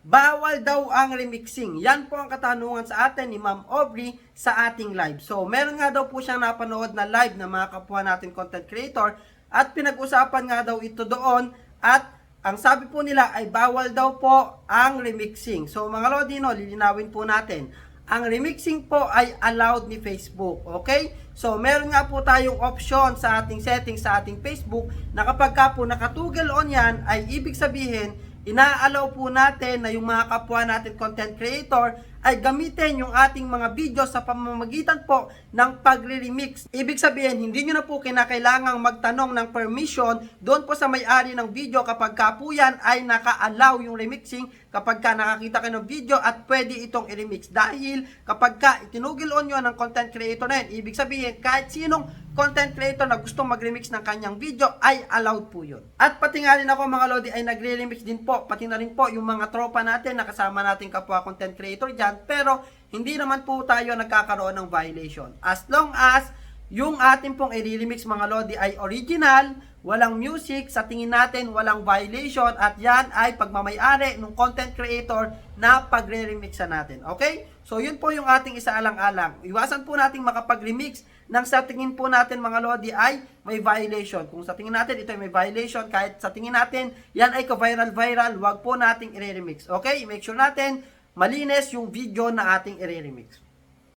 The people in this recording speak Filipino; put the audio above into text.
bawal daw ang remixing. Yan po ang katanungan sa atin ni Ma'am Aubrey sa ating live. So, meron nga daw po siyang napanood na live ng mga kapwa natin content creator at pinag-usapan nga daw ito doon at ang sabi po nila ay bawal daw po ang remixing. So, mga Lodino, lilinawin po natin. Ang remixing po ay allowed ni Facebook. Okay? So, meron nga po tayong option sa ating settings sa ating Facebook na kapag ka po nakatugel on yan, ay ibig sabihin, ina-allow po natin na yung mga kapwa natin content creator ay gamitin yung ating mga video sa pamamagitan po ng pagre-remix. Ibig sabihin, hindi nyo na po kinakailangang magtanong ng permission doon po sa may-ari ng video kapag ka po yan ay naka-allow yung remixing kapag ka nakakita kayo ng video at pwede itong i-remix. Dahil kapag ka itinugil on nyo ng content creator na yun, ibig sabihin kahit sinong content creator na gustong mag-remix ng kanyang video ay allowed po yun. At pati nga rin ako mga Lodi ay nagre-remix din po, pati na rin po yung mga tropa natin na kasama natin kapwa content creator dyan, pero hindi naman po tayo nagkakaroon ng violation. As long as yung atin pong i-remix mga Lodi ay original, walang music, sa tingin natin walang violation at yan ay pagmamayari ng content creator na pagre-remixan natin. Okay? So yun po yung ating isaalang-alang. Iwasan po nating makapag-remix nang sa tingin po natin mga Lodi ay may violation. Kung sa tingin natin ito ay may violation, kahit sa tingin natin yan ay ka-viral-viral, wag po nating i-remix. Okay? Make sure natin malinis yung video na ating i-remix.